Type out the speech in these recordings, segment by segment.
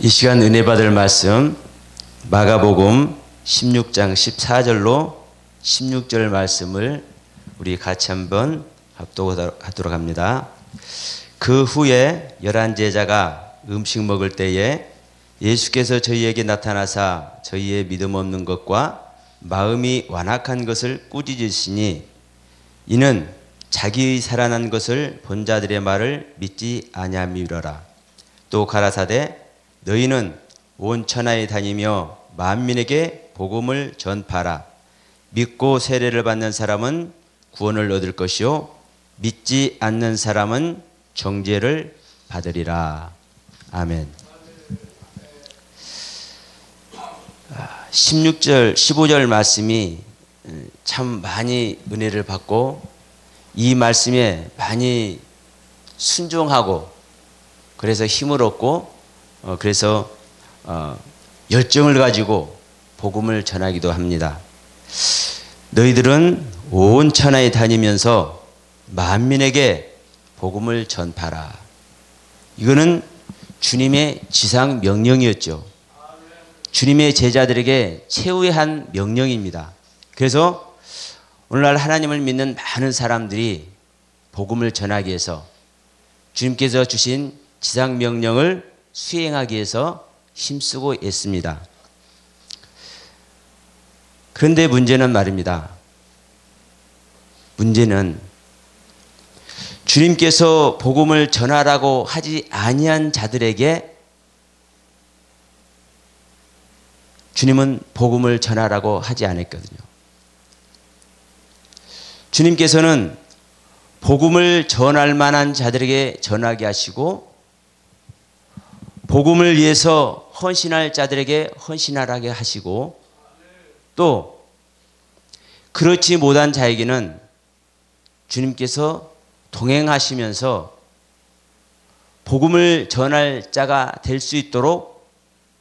이 시간 은혜 받을 말씀 마가복음 16장 14절로 16절 말씀을 우리 같이 한번 합독하도록 합니다. 그 후에 11 제자가 음식 먹을 때에 예수께서 저희에게 나타나사 저희의 믿음 없는 것과 마음이 완악한 것을 꾸짖으시니 이는 자기의 살아난 것을 본 자들의 말을 믿지 아니함이로라. 또 가라사대 너희는 온 천하에 다니며 만민에게 복음을 전파하라. 믿고 세례를 받는 사람은 구원을 얻을 것이요 믿지 않는 사람은 정죄를 받으리라. 아멘. 16절, 15절 말씀이 참 많이 은혜를 받고 이 말씀에 많이 순종하고 그래서 힘을 얻고 그래서 열정을 가지고 복음을 전하기도 합니다. 너희들은 온 천하에 다니면서 만민에게 복음을 전파라. 이거는 주님의 지상 명령이었죠. 주님의 제자들에게 최후의 한 명령입니다. 그래서 오늘날 하나님을 믿는 많은 사람들이 복음을 전하기 위해서 주님께서 주신 지상 명령을 수행하기 위해서 힘쓰고 있습니다. 그런데 문제는 말입니다. 문제는 주님께서 복음을 전하라고 하지 아니한 자들에게 주님은 복음을 전하라고 하지 않았거든요. 주님께서는 복음을 전할 만한 자들에게 전하게 하시고 복음을 위해서 헌신할 자들에게 헌신하라게 하시고 또 그렇지 못한 자에게는 주님께서 동행하시면서 복음을 전할 자가 될 수 있도록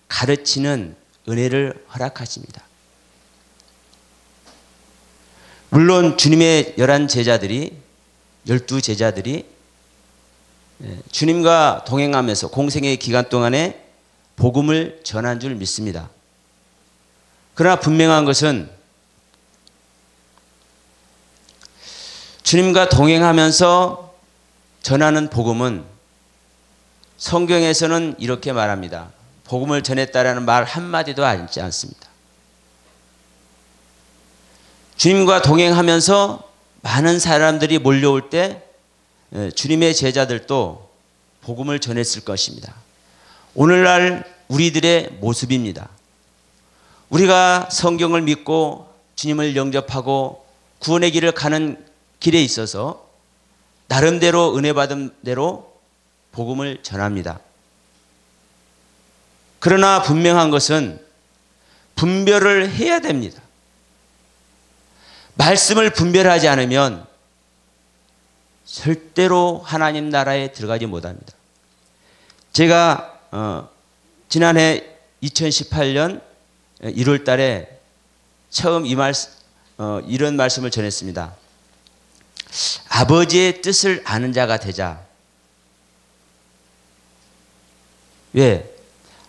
가르치는 은혜를 허락하십니다. 물론 주님의 11 제자들이 12 제자들이 주님과 동행하면서 공생의 기간 동안에 복음을 전한 줄 믿습니다. 그러나 분명한 것은 주님과 동행하면서 전하는 복음은 성경에서는 이렇게 말합니다. 복음을 전했다라는 말 한마디도 하지 않습니다. 주님과 동행하면서 많은 사람들이 몰려올 때 주님의 제자들도 복음을 전했을 것입니다. 오늘날 우리들의 모습입니다. 우리가 성경을 믿고 주님을 영접하고 구원의 길을 가는 길에 있어서 나름대로 은혜 받은 대로 복음을 전합니다. 그러나 분명한 것은 분별을 해야 됩니다. 말씀을 분별하지 않으면 절대로 하나님 나라에 들어가지 못합니다. 제가 지난해 2018년 1월 달에 처음 이런 말씀을 전했습니다. 아버지의 뜻을 아는 자가 되자. 왜?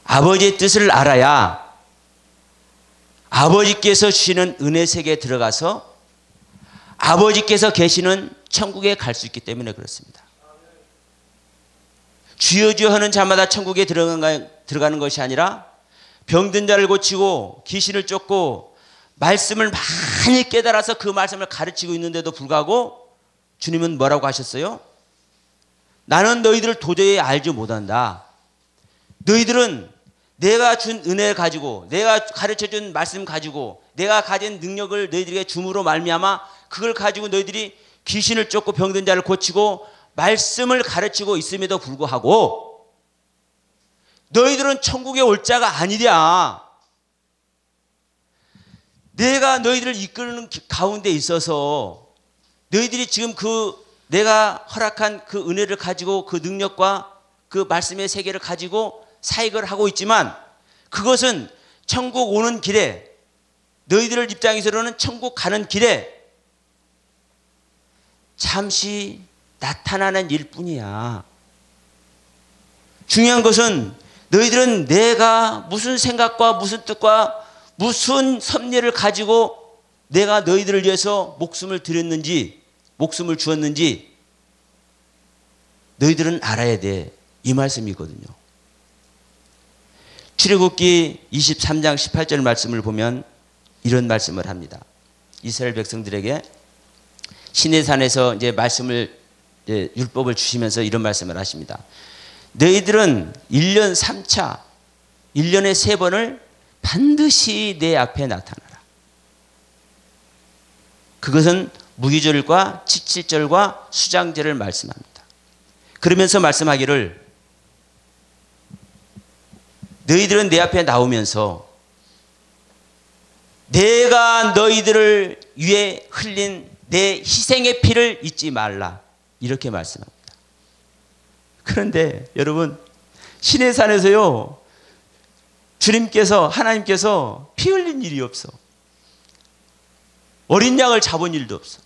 아버지의 뜻을 알아야 아버지께서 주시는 은혜 세계에 들어가서 아버지께서 계시는 천국에 갈 수 있기 때문에 그렇습니다. 주여 주여 하는 자마다 천국에 들어가는 것이 아니라 병든 자를 고치고 귀신을 쫓고 말씀을 많이 깨달아서 그 말씀을 가르치고 있는데도 불구하고 주님은 뭐라고 하셨어요? 나는 너희들을 도저히 알지 못한다. 너희들은 내가 준 은혜를 가지고 내가 가르쳐준 말씀 가지고 내가 가진 능력을 너희들에게 줌으로 말미암아 그걸 가지고 너희들이 귀신을 쫓고 병든 자를 고치고 말씀을 가르치고 있음에도 불구하고 너희들은 천국에 올 자가 아니랴. 내가 너희들을 이끄는 가운데 있어서 너희들이 지금 내가 허락한 그 은혜를 가지고 그 능력과 그 말씀의 세계를 가지고 사역을 하고 있지만 그것은 천국 오는 길에 너희들 입장에서는 천국 가는 길에 잠시 나타나는 일뿐이야. 중요한 것은 너희들은 내가 무슨 생각과 무슨 뜻과 무슨 섭리를 가지고 내가 너희들을 위해서 목숨을 드렸는지, 목숨을 주었는지 너희들은 알아야 돼. 이 말씀이거든요. 출애굽기 23장 18절 말씀을 보면 이런 말씀을 합니다. 이스라엘 백성들에게 시내산에서 이제 말씀을, 율법을 주시면서 이런 말씀을 하십니다. 너희들은 1년 3차, 1년에 3번을 반드시 내 앞에 나타나라. 그것은 무기절과 칠칠절과 수장절을 말씀합니다. 그러면서 말씀하기를 너희들은 내 앞에 나오면서 내가 너희들을 위해 흘린 내 희생의 피를 잊지 말라. 이렇게 말씀합니다. 그런데 여러분, 시내산에서요, 주님께서, 하나님께서 피 흘린 일이 없어. 어린 양을 잡은 일도 없어.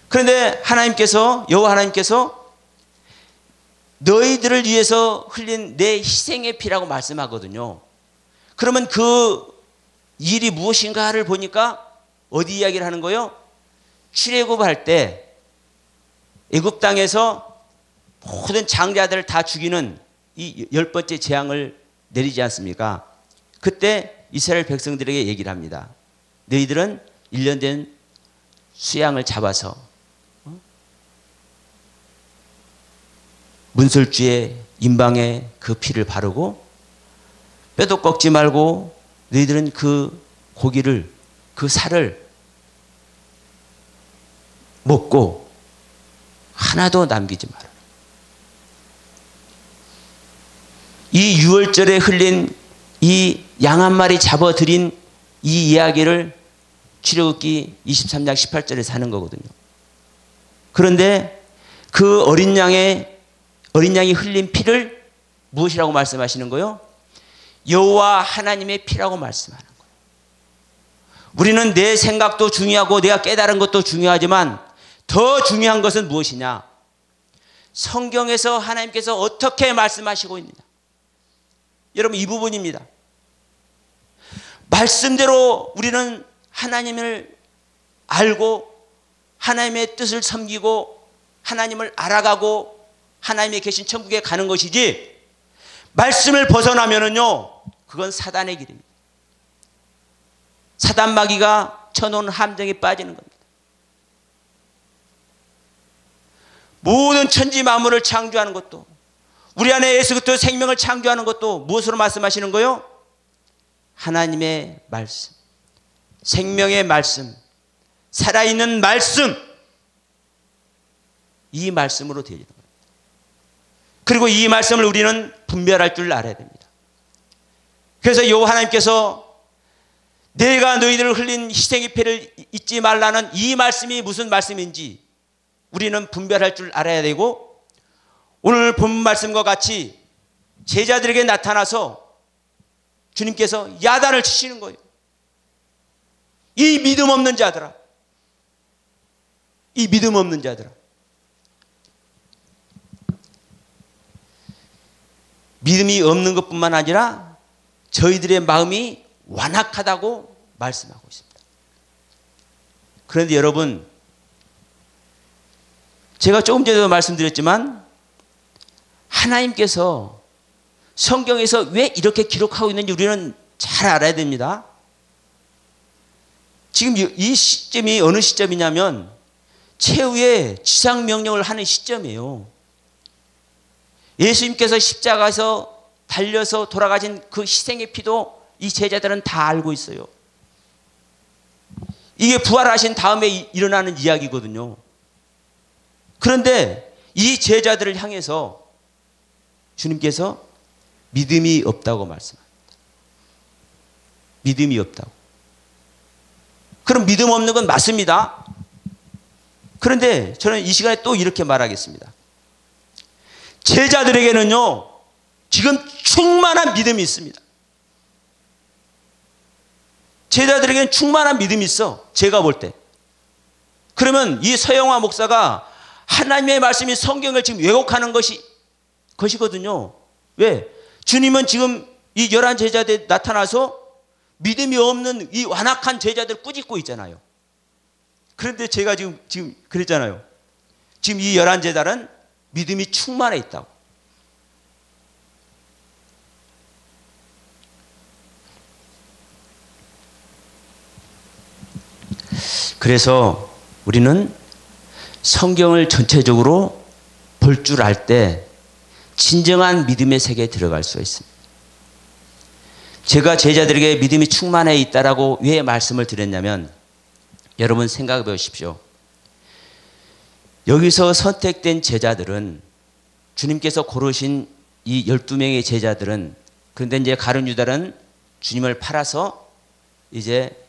그런데 하나님께서, 여호와 하나님께서 너희들을 위해서 흘린 내 희생의 피라고 말씀하거든요. 그러면 그 일이 무엇인가를 보니까 어디 이야기를 하는 거예요? 출애굽할 때 애굽 땅에서 모든 장자들을 다 죽이는 이 10번째 재앙을 내리지 않습니까? 그때 이스라엘 백성들에게 얘기를 합니다. 너희들은 1년 된 수양을 잡아서 문설주에 임방에 그 피를 바르고 뼈도 꺾지 말고 너희들은 그 고기를, 그 살을 먹고 하나도 남기지 마라. 이 유월절에 흘린 이 양 한 마리 잡아들인 이 이야기를 출애굽기 23장 18절에서 하는 거거든요. 그런데 그 어린 양이 흘린 피를 무엇이라고 말씀하시는 거예요? 여호와 하나님의 피라고 말씀하는 거예요. 우리는 내 생각도 중요하고 내가 깨달은 것도 중요하지만 더 중요한 것은 무엇이냐? 성경에서 하나님께서 어떻게 말씀하시고 있느냐? 여러분, 이 부분입니다. 말씀대로 우리는 하나님을 알고 하나님의 뜻을 섬기고 하나님을 알아가고 하나님의 계신 천국에 가는 것이지, 말씀을 벗어나면은요, 그건 사단의 길입니다. 사단 마귀가 쳐놓은 함정에 빠지는 겁니다. 모든 천지 만물을 창조하는 것도, 우리 안에 예수 그리스도의 생명을 창조하는 것도 무엇으로 말씀하시는 거요? 하나님의 말씀, 생명의 말씀, 살아있는 말씀, 이 말씀으로 되어지는 겁니다. 그리고 이 말씀을 우리는 분별할 줄 알아야 됩니다. 그래서 여호와 하나님께서 내가 너희들을 흘린 희생의 피를 잊지 말라는 이 말씀이 무슨 말씀인지 우리는 분별할 줄 알아야 되고, 오늘 본 말씀과 같이 제자들에게 나타나서 주님께서 야단을 치시는 거예요. 이 믿음 없는 자들아, 이 믿음 없는 자들아. 믿음이 없는 것뿐만 아니라 저희들의 마음이 완악하다고 말씀하고 있습니다. 그런데 여러분, 제가 조금 전에도 말씀드렸지만 하나님께서 성경에서 왜 이렇게 기록하고 있는지 우리는 잘 알아야 됩니다. 지금 이 시점이 어느 시점이냐면 최후의 지상명령을 하는 시점이에요. 예수님께서 십자가에서 달려서 돌아가신 그 희생의 피도 이 제자들은 다 알고 있어요. 이게 부활하신 다음에 일어나는 이야기거든요. 그런데 이 제자들을 향해서 주님께서 믿음이 없다고 말씀합니다. 믿음이 없다고. 그럼 믿음 없는 건 맞습니다. 그런데 저는 이 시간에 또 이렇게 말하겠습니다. 제자들에게는요, 지금 충만한 믿음이 있습니다. 제자들에게는 충만한 믿음이 있어, 제가 볼 때. 그러면 이 서영화 목사가 하나님의 말씀이 성경을 지금 왜곡하는 것이 것이거든요. 왜? 주님은 지금 이 11 제자들 나타나서 믿음이 없는 이 완악한 제자들 꾸짖고 있잖아요. 그런데 제가 지금 그랬잖아요. 지금 이 11 제자는 믿음이 충만해 있다고. 그래서 우리는 성경을 전체적으로 볼 줄 알 때 진정한 믿음의 세계에 들어갈 수 있습니다. 제가 제자들에게 믿음이 충만해 있다라고 왜 말씀을 드렸냐면, 여러분 생각해 보십시오. 여기서 선택된 제자들은, 주님께서 고르신 이 12명의 제자들은, 그런데 이제 가룟 유다는 주님을 팔아서 이제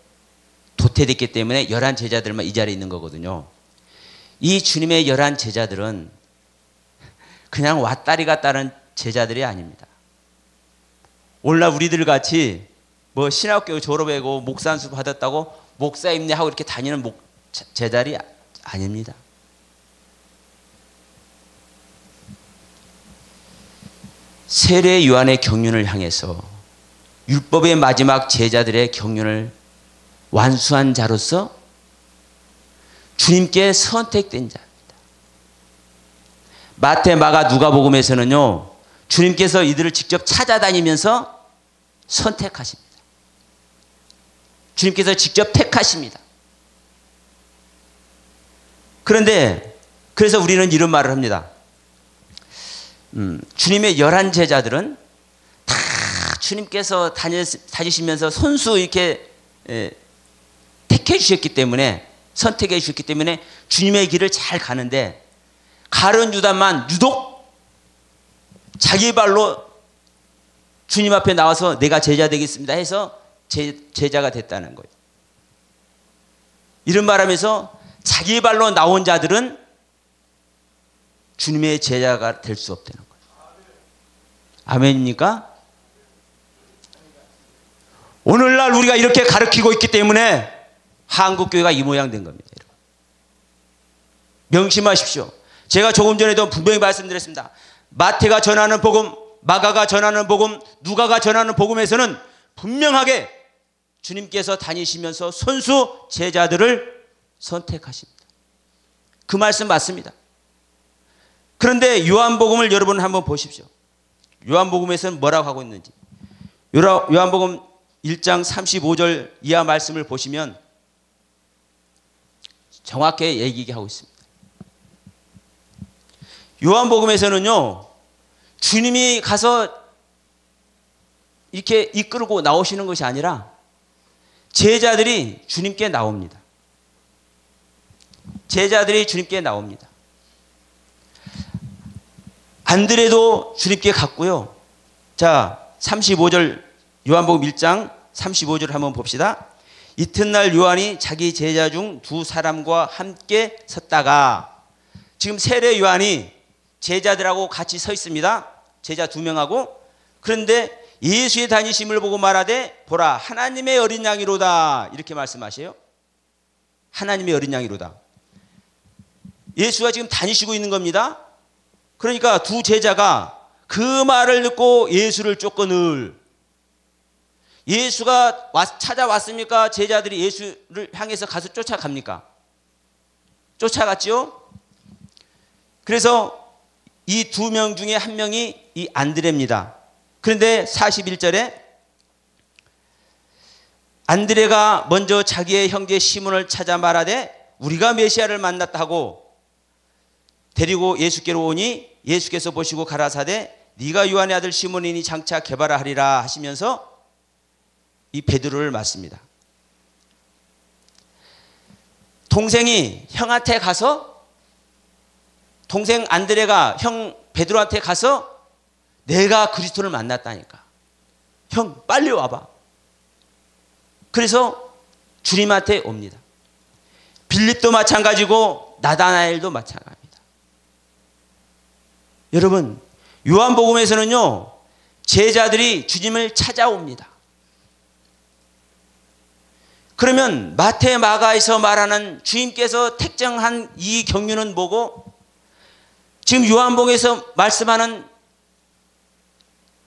도태됐기 때문에 11 제자들만 이 자리에 있는 거거든요. 이 주님의 11 제자들은 그냥 왔다리 갔다는 제자들이 아닙니다. 오늘날 우리들 같이 뭐 신학교 졸업하고 목사 안수 받았다고 목사 임내하고 이렇게 다니는 제자들이 아닙니다. 세례 요한의 경륜을 향해서 율법의 마지막 제자들의 경륜을 완수한 자로서 주님께 선택된 자입니다. 마태, 마가, 누가복음에서는요, 주님께서 이들을 직접 찾아다니면서 선택하십니다. 주님께서 직접 택하십니다. 그런데 그래서 우리는 이런 말을 합니다. 주님의 11 제자들은 다 주님께서 다니시면서 손수 이렇게 택해 주셨기 때문에, 선택해 주셨기 때문에 주님의 길을 잘 가는데, 가룟 유다만 유독 자기 발로 주님 앞에 나와서 내가 제자 되겠습니다 해서 제자가 됐다는 거예요. 이런 말하면서 자기 발로 나온 자들은 주님의 제자가 될 수 없다는 거예요. 아멘입니까? 오늘날 우리가 이렇게 가르치고 있기 때문에 한국교회가 이 모양 된 겁니다. 여러분. 명심하십시오. 제가 조금 전에도 분명히 말씀드렸습니다. 마태가 전하는 복음, 마가가 전하는 복음, 누가가 전하는 복음에서는 분명하게 주님께서 다니시면서 손수 제자들을 선택하십니다. 그 말씀 맞습니다. 그런데 요한복음을 여러분 한번 보십시오. 요한복음에서는 뭐라고 하고 있는지. 요한복음 1장 35절 이하 말씀을 보시면 정확하게 얘기하고 있습니다. 요한복음에서는요, 주님이 가서 이렇게 이끌고 나오시는 것이 아니라 제자들이 주님께 나옵니다. 제자들이 주님께 나옵니다. 안드레도 주님께 갔고요. 자, 35절, 요한복음 1장 35절 한번 봅시다. 이튿날 요한이 자기 제자 중 2사람과 함께 섰다가, 지금 세례 요한이 제자들하고 같이 서 있습니다. 제자 2명하고. 그런데 예수의 다니심을 보고 말하되 보라 하나님의 어린 양이로다, 이렇게 말씀하세요. 하나님의 어린 양이로다. 예수가 지금 다니시고 있는 겁니다. 그러니까 두 제자가 그 말을 듣고 예수를 쫓거늘. 예수가 찾아왔습니까? 제자들이 예수를 향해서 가서 쫓아갑니까? 쫓아갔죠. 그래서 이 2명 중에 한 명이 이 안드레입니다. 그런데 41절에 안드레가 먼저 자기의 형제 시몬을 찾아 말하되 우리가 메시아를 만났다 하고 데리고 예수께로 오니 예수께서 보시고 가라사대 네가 요한의 아들 시몬이니 장차 개바라 하리라 하시면서 이 베드로를 맞습니다. 동생이 형한테 가서, 동생 안드레가 형 베드로한테 가서 내가 그리스도를 만났다니까, 형 빨리 와봐. 그래서 주님한테 옵니다. 빌립도 마찬가지고 나다나엘도 마찬가지입니다. 여러분, 요한복음에서는요, 제자들이 주님을 찾아옵니다. 그러면 마태, 마가에서 말하는 주님께서 택정한 이 경륜은 뭐고, 지금 요한복음에서 말씀하는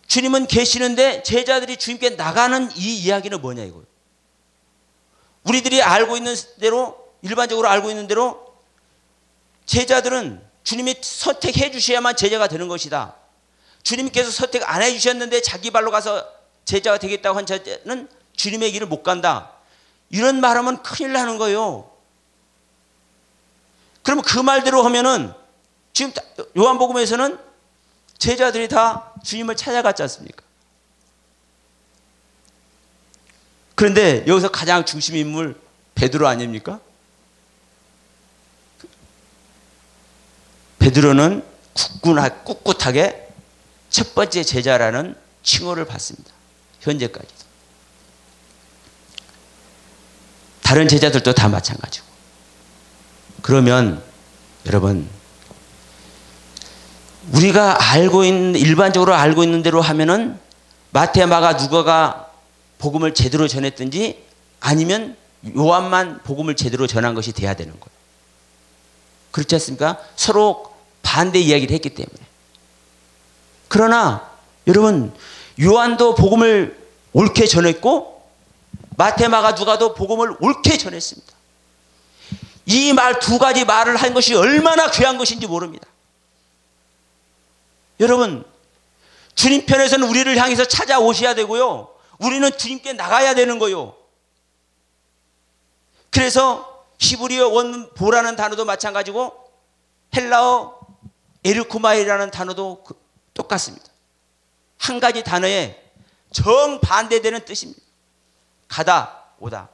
주님은 계시는데 제자들이 주님께 나가는 이 이야기는 뭐냐 이거예요. 우리들이 알고 있는 대로, 일반적으로 알고 있는 대로 제자들은 주님이 선택해 주셔야만 제자가 되는 것이다. 주님께서 선택 안 해 주셨는데 자기 발로 가서 제자가 되겠다고 한 제자는 주님의 길을 못 간다. 이런 말하면 큰일 나는 거예요. 그러면 그 말대로 하면은 지금 요한복음에서는 제자들이 다 주님을 찾아갔지 않습니까? 그런데 여기서 가장 중심 인물 베드로 아닙니까? 베드로는 꿋꿋하게 첫 번째 제자라는 칭호를 받습니다. 현재까지도. 다른 제자들도 다 마찬가지고. 그러면 여러분, 우리가 알고 있는, 일반적으로 알고 있는 대로 하면은 마태, 마가, 누가가 복음을 제대로 전했든지 아니면 요한만 복음을 제대로 전한 것이 돼야 되는 거예요. 그렇지 않습니까? 서로 반대 이야기를 했기 때문에. 그러나 여러분, 요한도 복음을 옳게 전했고 마태, 마가, 누가도 복음을 옳게 전했습니다. 이 말 두 가지 말을 한 것이 얼마나 귀한 것인지 모릅니다. 여러분, 주님 편에서는 우리를 향해서 찾아오셔야 되고요. 우리는 주님께 나가야 되는 거요. 그래서 히브리어 원문 보라는 단어도 마찬가지고 헬라어 에르쿠마이라는 단어도 똑같습니다. 한 가지 단어에 정반대되는 뜻입니다. 가다, 오다.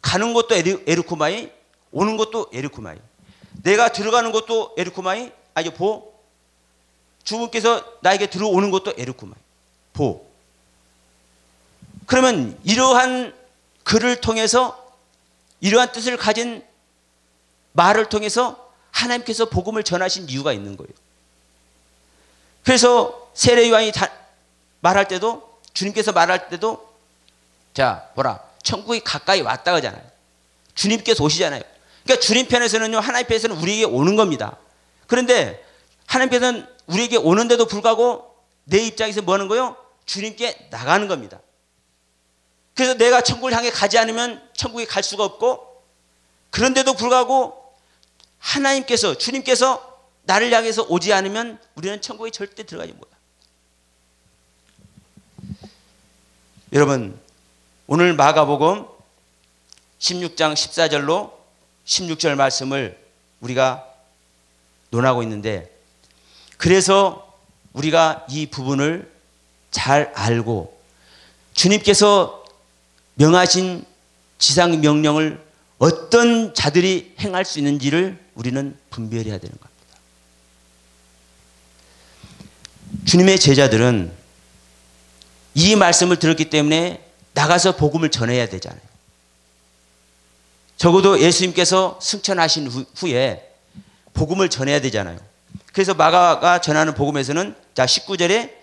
가는 것도 에르쿠마이, 오는 것도 에르쿠마이. 내가 들어가는 것도 에르쿠마이, 보. 주분께서 나에게 들어오는 것도 에르쿠마이, 보. 그러면 이러한 글을 통해서, 이러한 뜻을 가진 말을 통해서 하나님께서 복음을 전하신 이유가 있는 거예요. 그래서 세례 요한이 말할 때도, 주님께서 말할 때도, 자, 보라, 천국이 가까이 왔다 그러잖아요. 주님께서 오시잖아요. 그러니까 주님 편에서는요, 하나님 편에서는 우리에게 오는 겁니다. 그런데 하나님께서는 우리에게 오는데도 불구하고 내 입장에서 뭐 하는 거예요? 주님께 나가는 겁니다. 그래서 내가 천국을 향해 가지 않으면 천국에 갈 수가 없고, 그런데도 불구하고 하나님께서, 주님께서 나를 향해서 오지 않으면 우리는 천국에 절대 들어가지 못해요. 여러분, 오늘 마가복음 16장 14절로 16절 말씀을 우리가 논하고 있는데, 그래서 우리가 이 부분을 잘 알고 주님께서 명하신 지상 명령을 어떤 자들이 행할 수 있는지를 우리는 분별해야 되는 겁니다. 주님의 제자들은 이 말씀을 들었기 때문에 나가서 복음을 전해야 되잖아요. 적어도 예수님께서 승천하신 후에 복음을 전해야 되잖아요. 그래서 마가가 전하는 복음에서는, 자, 19절에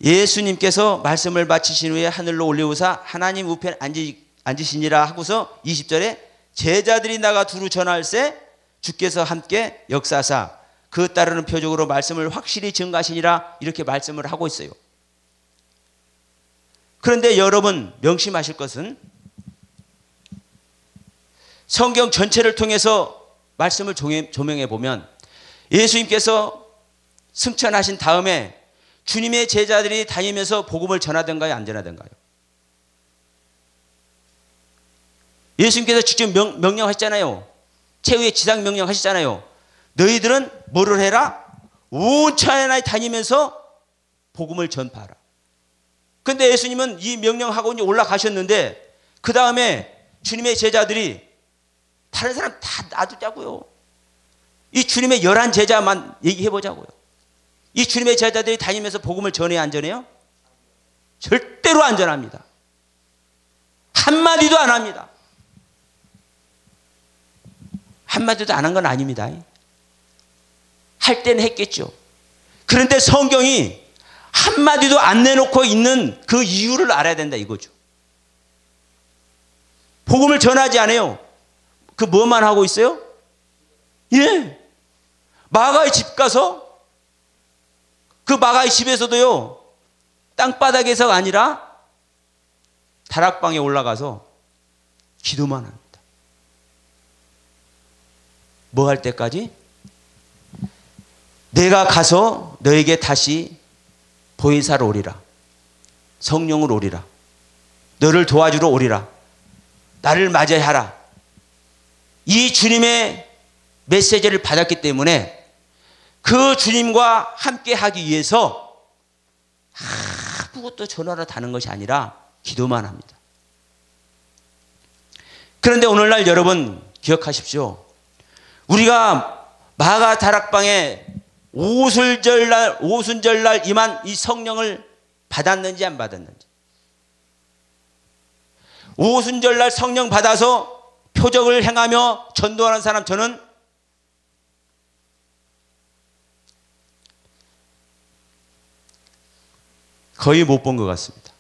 예수님께서 말씀을 마치신 후에 하늘로 올려오사 하나님 우편에 앉으시니라 하고서 20절에 제자들이 나가 두루 전할세 주께서 함께 역사하사 그 따르는 표적으로 말씀을 확실히 증가하시니라, 이렇게 말씀을 하고 있어요. 그런데 여러분 명심하실 것은, 성경 전체를 통해서 말씀을 조명해 보면 예수님께서 승천하신 다음에 주님의 제자들이 다니면서 복음을 전하던가요, 안 전하던가요? 예수님께서 직접 명령하셨잖아요. 최후의 지상 명령하셨잖아요. 너희들은 뭐를 해라? 온 천하에 다니면서 복음을 전파하라. 근데 예수님은 이 명령하고 이제 올라가셨는데, 그 다음에 주님의 제자들이 다른 사람 다 놔두자고요. 이 주님의 11 제자만 얘기해 보자고요. 이 주님의 제자들이 다니면서 복음을 전해야 안 전해요? 절대로 안 전합니다. 한마디도 안 합니다. 한마디도 안 한 건 아닙니다. 할 때는 했겠죠. 그런데 성경이 한마디도 안 내놓고 있는 그 이유를 알아야 된다 이거죠. 복음을 전하지 않아요. 그 뭐만 하고 있어요? 예. 마가의 집 가서, 그 마가의 집에서도요, 땅바닥에서가 아니라 다락방에 올라가서 기도만 합니다. 뭐 할 때까지? 내가 가서 너에게 다시 보혜사로 오리라. 성령으로 오리라. 너를 도와주러 오리라. 나를 맞이하라. 이 주님의 메시지를 받았기 때문에 그 주님과 함께 하기 위해서 아무것도 전화로 다는 것이 아니라 기도만 합니다. 그런데 오늘날 여러분 기억하십시오. 우리가 마가 다락방에 오순절날 임한 이 성령을 받았는지 안 받았는지. 오순절날 성령 받아서 표적을 행하며 전도하는 사람 저는 거의 못 본 것 같습니다.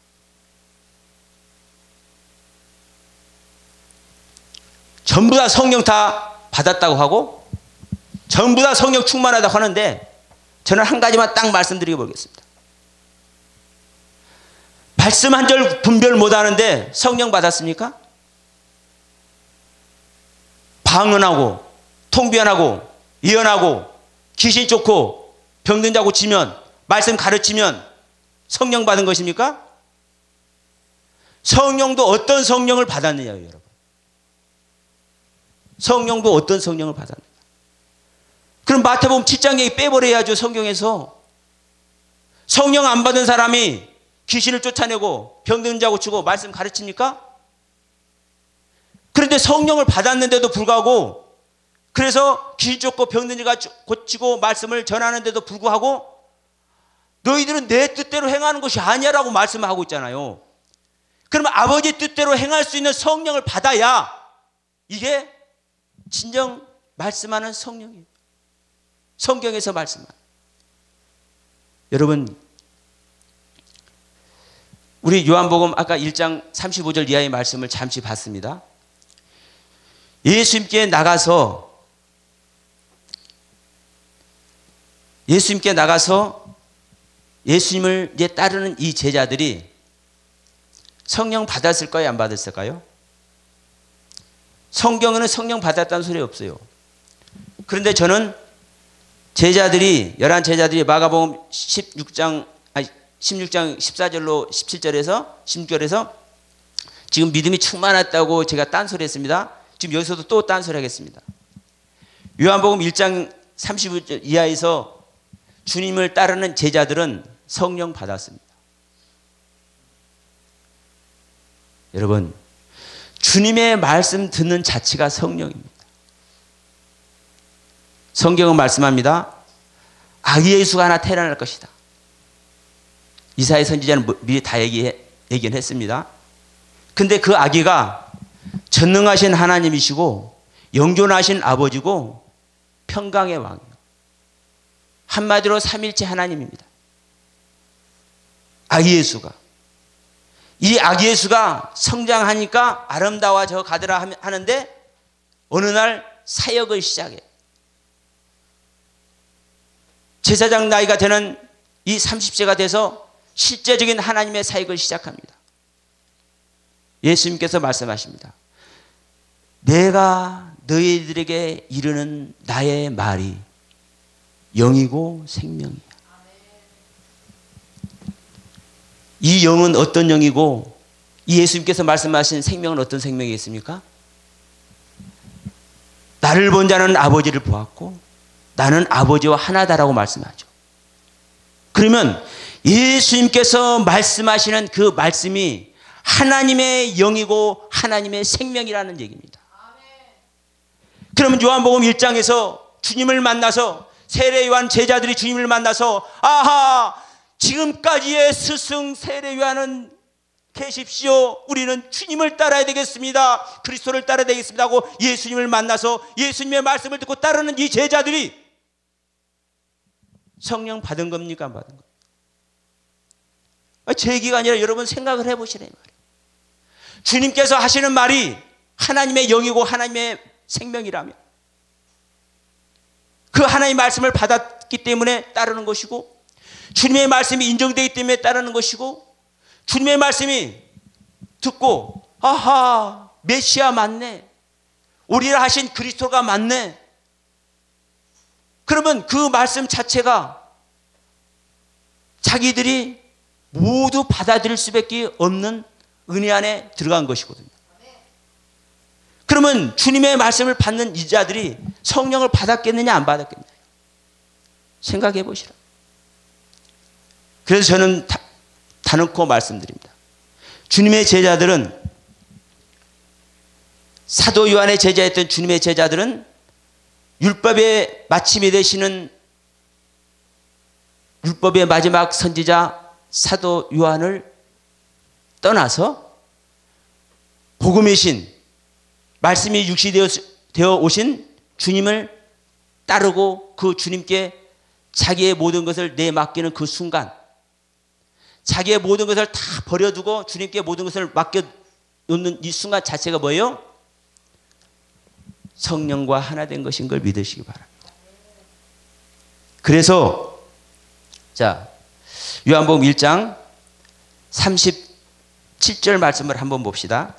전부 다 성령 다 받았다고 하고 전부 다 성령 충만하다고 하는데 저는 한 가지만 딱 말씀드리고 보겠습니다. 말씀 한 절 분별 못하는데 성령 받았습니까? 방언하고 통변하고 예언하고 귀신 쫓고 병든 자 고치면 말씀 가르치면 성령 받은 것입니까? 성령도 어떤 성령을 받았느냐요, 여러분. 성령도 어떤 성령을 받았느냐. 그럼 마태복음 7장 얘기 빼버려야죠. 성경에서. 성령 안 받은 사람이 귀신을 쫓아내고 병든 자 고치고 말씀 가르칩니까? 그런데 성령을 받았는데도 불구하고 그래서 귀신 쫓고 병든 자 고치고 말씀을 전하는데도 불구하고 너희들은 내 뜻대로 행하는 것이 아니야라고 말씀하고 있잖아요. 그러면 아버지 뜻대로 행할 수 있는 성령을 받아야 이게 진정 말씀하는 성령이에요. 성경에서 말씀하는. 여러분 우리 요한복음 아까 1장 35절 이하의 말씀을 잠시 봤습니다. 예수님께 나가서 예수님을 이제 따르는 이 제자들이 성령 받았을까요? 안 받았을까요? 성경에는 성령 받았다는 소리 없어요. 그런데 저는 제자들이 11제자들이 마가복음 16장 14절로 17절에서 16절에서 지금 믿음이 충만했다고 제가 딴소리 했습니다. 지금 여기서도 또 딴소리 하겠습니다. 요한복음 1장 35절 이하에서 주님을 따르는 제자들은 성령 받았습니다. 여러분 주님의 말씀 듣는 자체가 성령입니다. 성경은 말씀합니다. 아기 예수가 하나 태어날 것이다. 이사야 선지자는 미리 다 예견했습니다. 근데 그 아기가 전능하신 하나님이시고 영존하신 아버지고 평강의 왕이에요. 한마디로 삼일체 하나님입니다. 아기 예수가. 이 아기 예수가 성장하니까 아름다워져 가더라 하는데 어느 날 사역을 시작해. 제사장 나이가 되는 이 30세가 돼서 실제적인 하나님의 사역을 시작합니다. 예수님께서 말씀하십니다. 내가 너희들에게 이르는 나의 말이 영이고 생명이야. 이 영은 어떤 영이고 이 예수님께서 말씀하신 생명은 어떤 생명이겠습니까? 나를 본 자는 아버지를 보았고 나는 아버지와 하나다라고 말씀하죠. 그러면 예수님께서 말씀하시는 그 말씀이 하나님의 영이고 하나님의 생명이라는 얘기입니다. 그러면 요한복음 1장에서 주님을 만나서 세례 요한 제자들이 주님을 만나서 아하 지금까지의 스승 세례 요한은 계십시오. 우리는 주님을 따라야 되겠습니다. 그리스도를 따라야 되겠습니다 하고 예수님을 만나서 예수님의 말씀을 듣고 따르는 이 제자들이 성령 받은 겁니까? 안 받은 겁니까? 제 얘기가 아니라 여러분 생각을 해보시란 말이에요. 주님께서 하시는 말이 하나님의 영이고 하나님의 생명이라면 그 하나님의 말씀을 받았기 때문에 따르는 것이고 주님의 말씀이 인정되기 때문에 따르는 것이고, 주님의 말씀이 듣고 아하, 메시아 맞네, 우리를 하신 그리스도가 맞네, 그러면 그 말씀 자체가 자기들이 모두 받아들일 수밖에 없는 은혜 안에 들어간 것이거든요. 그러면 주님의 말씀을 받는 이 자들이 성령을 받았겠느냐 안 받았겠느냐 생각해 보시라. 그래서 저는 다놓고 말씀드립니다. 주님의 제자들은, 사도 요한의 제자였던 주님의 제자들은 율법의 마침이 되시는 율법의 마지막 선지자 사도 요한을 떠나서 복음이신, 말씀이 육시되어 오신 주님을 따르고 그 주님께 자기의 모든 것을 내맡기는 그 순간, 자기의 모든 것을 다 버려두고 주님께 모든 것을 맡겨놓는 이 순간 자체가 뭐예요? 성령과 하나 된 것인 걸 믿으시기 바랍니다. 그래서 자, 요한복음 1장 37절 말씀을 한번 봅시다.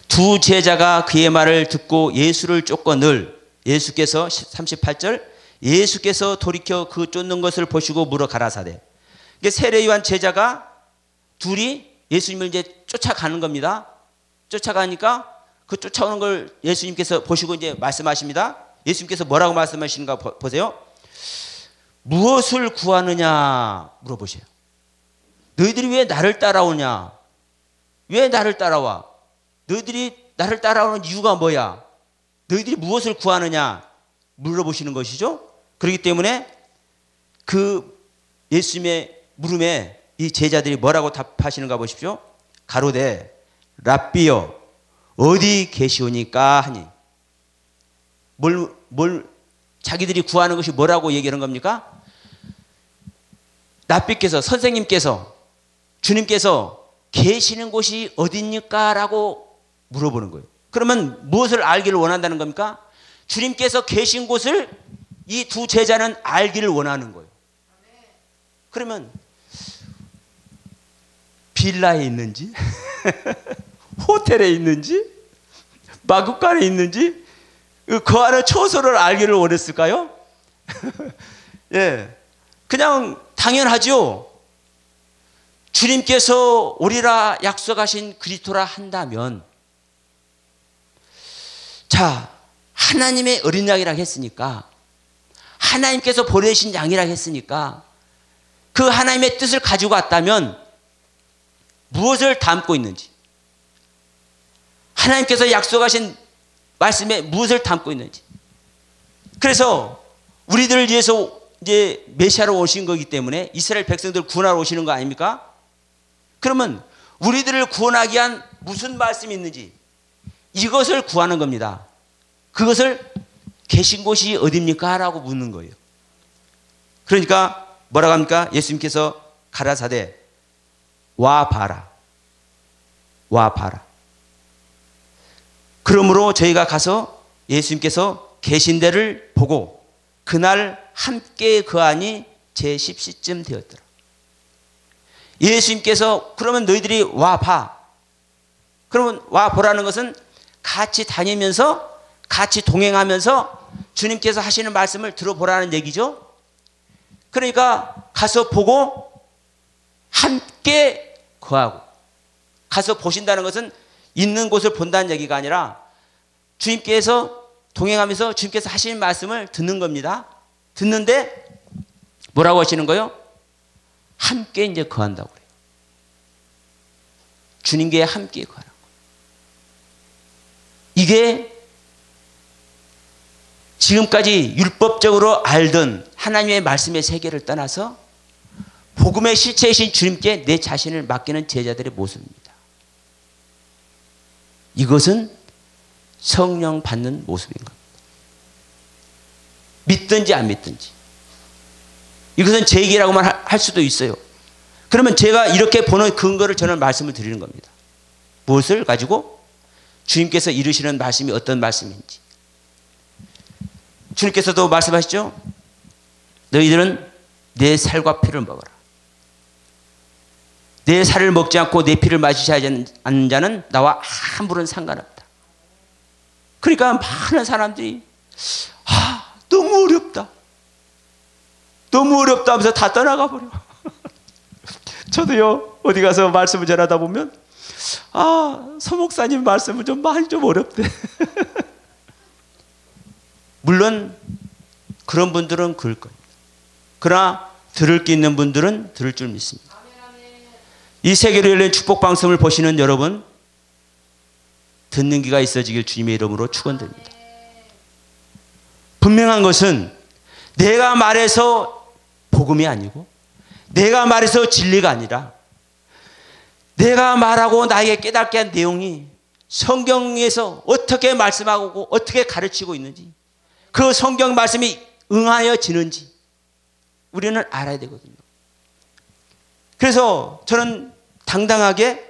두 제자가 그의 말을 듣고 예수를 쫓고 늘, 예수께서 38절, 예수께서 돌이켜 그 쫓는 것을 보시고 물어 가라사대. 이게 세례 요한 제자가 둘이 예수님을 이제 쫓아가는 겁니다. 쫓아가니까 그 쫓아오는 걸 예수님께서 보시고 이제 말씀하십니다. 예수님께서 뭐라고 말씀하시는가 보세요. 무엇을 구하느냐 물어보세요. 너희들이 왜 나를 따라오냐? 왜 나를 따라와? 너희들이 나를 따라오는 이유가 뭐야? 너희들이 무엇을 구하느냐 물어보시는 것이죠. 그렇기 때문에 그 예수님의 물음에 이 제자들이 뭐라고 답하시는가 보십시오. 가로되 랍비여 어디 계시오니까 하니, 뭘 자기들이 구하는 것이 뭐라고 얘기하는 겁니까? 랍비께서, 선생님께서, 주님께서 계시는 곳이 어디입니까? 라고 물어보는 거예요. 그러면 무엇을 알기를 원한다는 겁니까? 주님께서 계신 곳을 이 두 제자는 알기를 원하는 거예요. 그러면 빌라에 있는지 호텔에 있는지 마구간에 있는지 그 안에 처소를 알기를 원했을까요? 예, 그냥 당연하죠. 주님께서 오리라 약속하신 그리스도라 한다면, 자, 하나님의 어린 양이라 했으니까, 하나님께서 보내신 양이라 했으니까 그 하나님의 뜻을 가지고 왔다면 무엇을 담고 있는지, 하나님께서 약속하신 말씀에 무엇을 담고 있는지. 그래서 우리들을 위해서 이제 메시아로 오신 거기 때문에 이스라엘 백성들 구원하러 오시는 거 아닙니까? 그러면 우리들을 구원하기 위한 무슨 말씀이 있는지 이것을 구하는 겁니다. 그것을 계신 곳이 어디입니까? 라고 묻는 거예요. 그러니까 뭐라고 합니까? 예수님께서 가라사대 와 봐라. 와 봐라. 그러므로 저희가 가서 예수님께서 계신 데를 보고 그날 함께 거하니 제10시쯤 되었더라. 예수님께서 그러면 너희들이 와 봐. 그러면 와 보라는 것은 같이 다니면서, 같이 동행하면서 주님께서 하시는 말씀을 들어보라는 얘기죠. 그러니까 가서 보고 함께 거하고, 가서 보신다는 것은 있는 곳을 본다는 얘기가 아니라 주님께서 동행하면서 주님께서 하시는 말씀을 듣는 겁니다. 듣는데 뭐라고 하시는 거예요? 함께 이제 거한다고 그래요. 주님께 함께 거하라고. 이게 지금까지 율법적으로 알던 하나님의 말씀의 세계를 떠나서 복음의 실체이신 주님께 내 자신을 맡기는 제자들의 모습입니다. 이것은 성령 받는 모습인 겁니다. 믿든지 안 믿든지. 이것은 제 얘기라고만 할 수도 있어요. 그러면 제가 이렇게 보는 근거를 저는 말씀을 드리는 겁니다. 무엇을 가지고? 주님께서 이루시는 말씀이 어떤 말씀인지. 주님께서도 말씀하시죠. 너희들은 내 살과 피를 먹어라. 내 살을 먹지 않고 내 피를 마시지 않는 자는 나와 아무런 상관없다. 그러니까 많은 사람들이 너무 어렵다. 너무 어렵다 하면서 다 떠나가 버려. 저도요, 어디 가서 말씀을 전하다 보면 서목사님 말씀은 좀 많이 좀 어렵대. 물론 그런 분들은 그럴 겁니다. 그러나 들을 게 있는 분들은 들을 줄 믿습니다. 이 세계로 열린 축복 방송을 보시는 여러분, 듣는 귀가 있어지길 주님의 이름으로 축원드립니다. 분명한 것은 내가 말해서 복음이 아니고, 내가 말해서 진리가 아니라, 내가 말하고 나에게 깨닫게 한 내용이 성경에서 어떻게 말씀하고 어떻게 가르치고 있는지, 그 성경 말씀이 응하여지는지 우리는 알아야 되거든요. 그래서 저는 당당하게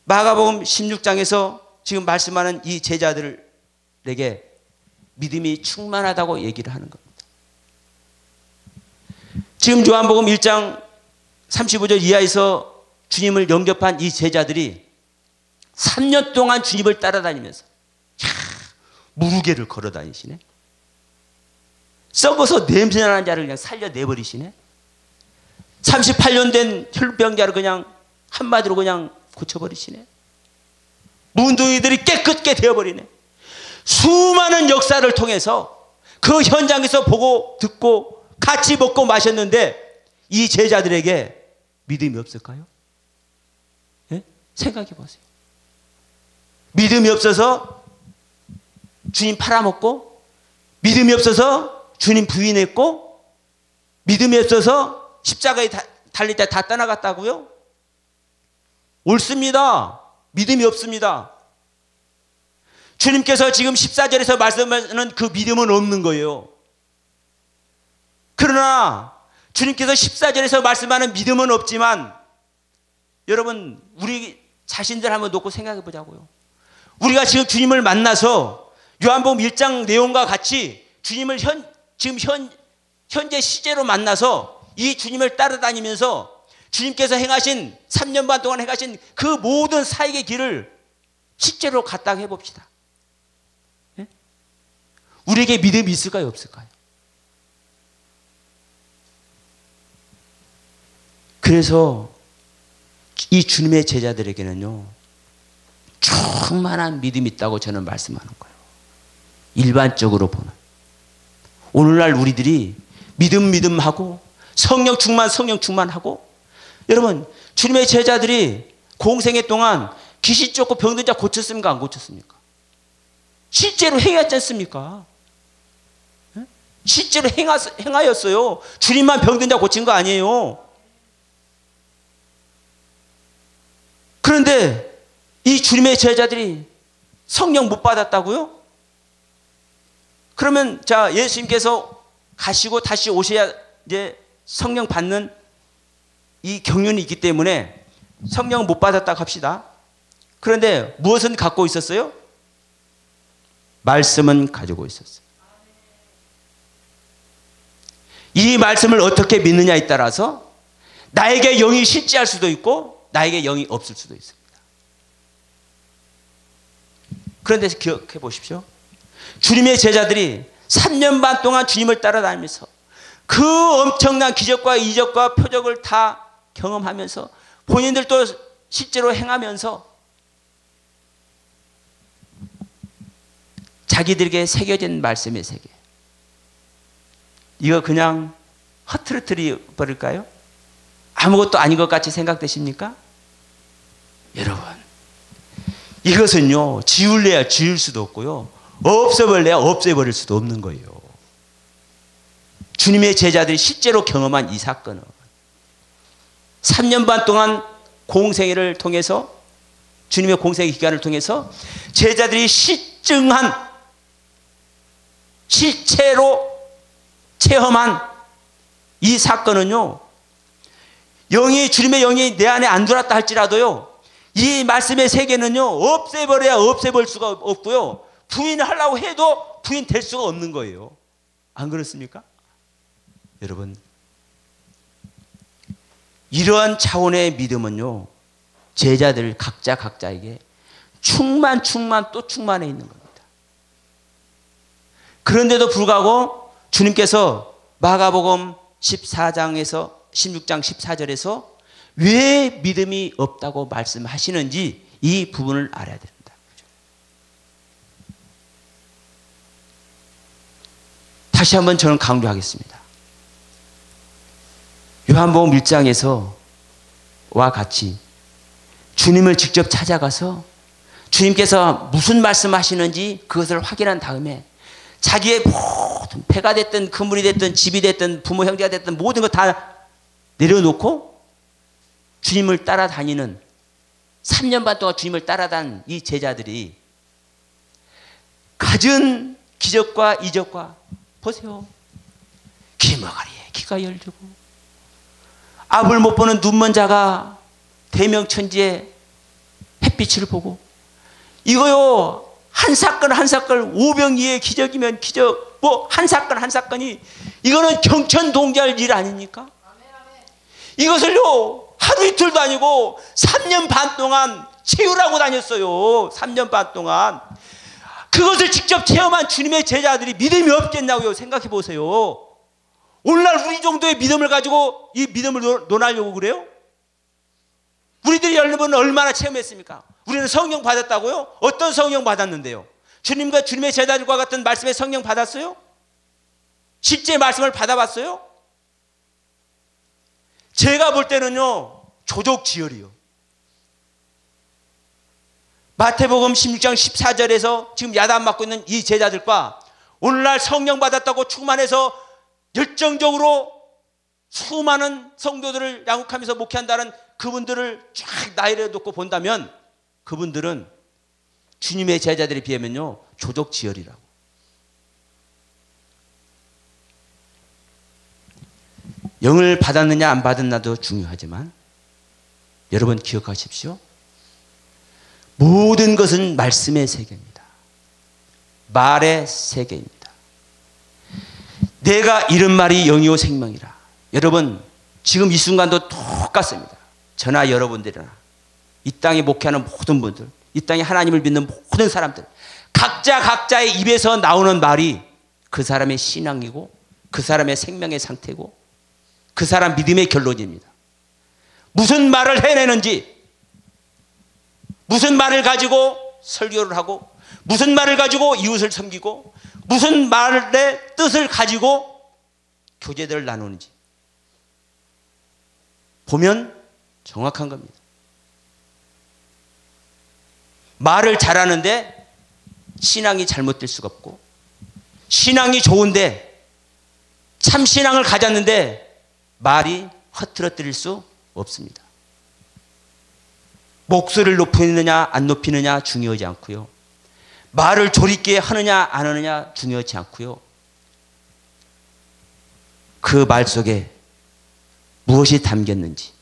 마가복음 16장에서 지금 말씀하는 이 제자들에게 믿음이 충만하다고 얘기를 하는 겁니다. 지금 요한복음 1장 35절 이하에서 주님을 영접한 이 제자들이 3년 동안 주님을 따라다니면서 무르게를 걸어 다니시네. 썩어서 냄새나는 자를 그냥 살려내버리시네. 38년 된 혈병자를 그냥 한마디로 그냥 고쳐버리시네. 문둥이들이 깨끗게 되어버리네. 수많은 역사를 통해서 그 현장에서 보고 듣고 같이 먹고 마셨는데 이 제자들에게 믿음이 없을까요? 네? 생각해 보세요. 믿음이 없어서 주님 팔아먹고, 믿음이 없어서 주님 부인했고, 믿음이 없어서 십자가에 달릴 때 다 떠나갔다고요? 옳습니다. 믿음이 없습니다. 주님께서 지금 14절에서 말씀하는 그 믿음은 없는 거예요. 그러나 주님께서 14절에서 말씀하는 믿음은 없지만, 여러분 우리 자신들 한번 놓고 생각해 보자고요. 우리가 지금 주님을 만나서 요한복음 1장 내용과 같이 주님을 지금 현재 시제로 만나서 이 주님을 따라다니면서 주님께서 행하신 3년 반 동안 행하신 그 모든 사역의 길을 실제로 갔다고 해봅시다. 네? 우리에게 믿음이 있을까요, 없을까요? 그래서 이 주님의 제자들에게는요, 충만한 믿음이 있다고 저는 말씀하는 거예요. 일반적으로 보는. 오늘날 우리들이 믿음하고 성령 충만하고, 여러분 주님의 제자들이 공생애 동안 귀신 쫓고 병든 자 고쳤습니까, 안 고쳤습니까? 실제로 행했지 않습니까? 실제로 행하였어요. 주님만 병든 자 고친 거 아니에요. 그런데 이 주님의 제자들이 성령 못 받았다고요? 그러면 자, 예수님께서 가시고 다시 오셔야 이제 성령 받는 이 경륜이 있기 때문에 성령 못 받았다고 합시다. 그런데 무엇은 갖고 있었어요? 말씀은 가지고 있었어요. 이 말씀을 어떻게 믿느냐에 따라서 나에게 영이 실제할 수도 있고 나에게 영이 없을 수도 있습니다. 그런데 기억해 보십시오. 주님의 제자들이 3년 반 동안 주님을 따라다니면서 그 엄청난 기적과 이적과 표적을 다 경험하면서 본인들도 실제로 행하면서 자기들에게 새겨진 말씀의 세계, 이거 그냥 허트러뜨려 버릴까요? 아무것도 아닌 것 같이 생각되십니까? 여러분, 이것은요, 지울래야 지울 수도 없고요, 없애버려야 없애버릴 수도 없는 거예요. 주님의 제자들이 실제로 경험한 이 사건은 3년 반 동안 공생애를 통해서, 주님의 공생애 기간을 통해서 제자들이 실증한, 실체로 체험한 이 사건은요, 주님의 영이 내 안에 안 들어왔다 할지라도요, 이 말씀의 세계는요, 없애버려야 없애볼 수가 없고요, 부인하려고 해도 부인될 수가 없는 거예요. 안 그렇습니까? 여러분, 이러한 차원의 믿음은요, 제자들 각자에게 충만 또 충만해 있는 겁니다. 그런데도 불구하고 주님께서 마가복음 14장 14절에서 왜 믿음이 없다고 말씀하시는지 이 부분을 알아야 됩니다. 다시 한번 저는 강조하겠습니다. 요한복음 1장에서와 같이 주님을 직접 찾아가서 주님께서 무슨 말씀하시는지 그것을 확인한 다음에 자기의 모든 배가 됐든 그물이 됐든 집이 됐든 부모 형제가 됐든 모든 거 다 내려놓고 주님을 따라다니는 3년 반 동안 주님을 따라다닌 이 제자들이 가진 기적과 이적과 보세요. 귀머거리에 귀가 열리고 앞을 못 보는 눈먼 자가 대명천지에 햇빛을 보고 이거요 한 사건 한 사건 오병이의 기적이면 기적 뭐 한 사건이 이거는 경천동자할 일 아닙니까? 이것을요 하루 이틀도 아니고 3년 반 동안 채우라고 다녔어요. 3년 반 동안 그것을 직접 체험한 주님의 제자들이 믿음이 없겠냐고요. 생각해 보세요. 오늘날 우리 정도의 믿음을 가지고 이 믿음을 논하려고 그래요? 우리들이 여러분 얼마나 체험했습니까? 우리는 성령 받았다고요? 어떤 성령 받았는데요? 주님과 주님의 제자들과 같은 말씀의 성령 받았어요? 실제 말씀을 받아봤어요? 제가 볼 때는요 조족지혈이요. 마태복음 16장 14절에서 지금 야단 맞고 있는 이 제자들과 오늘날 성령 받았다고 충만해서 열정적으로 수많은 성도들을 양육하면서 목회한다는 그분들을 쫙 나이를 놓고 본다면 그분들은 주님의 제자들에 비하면요 조족지혈이라고. 영을 받았느냐 안 받았느냐도 중요하지만 여러분 기억하십시오. 모든 것은 말씀의 세계입니다. 말의 세계입니다. 내가 이런 말이 영이요 생명이라. 여러분 지금 이 순간도 똑같습니다. 저나 여러분들이나 이 땅에 목회하는 모든 분들, 이 땅에 하나님을 믿는 모든 사람들 각자의 입에서 나오는 말이 그 사람의 신앙이고 그 사람의 생명의 상태고 그 사람 믿음의 결론입니다. 무슨 말을 해내는지, 무슨 말을 가지고 설교를 하고, 무슨 말을 가지고 이웃을 섬기고, 무슨 말의 뜻을 가지고 교제들을 나누는지 보면 정확한 겁니다. 말을 잘하는데 신앙이 잘못될 수가 없고, 신앙이 좋은데 참 신앙을 가졌는데 말이 허트러뜨릴 수 없습니다. 목소리를 높이느냐 안 높이느냐 중요하지 않고요. 말을 조리게 하느냐 안 하느냐 중요하지 않고요. 그 말 속에 무엇이 담겼는지,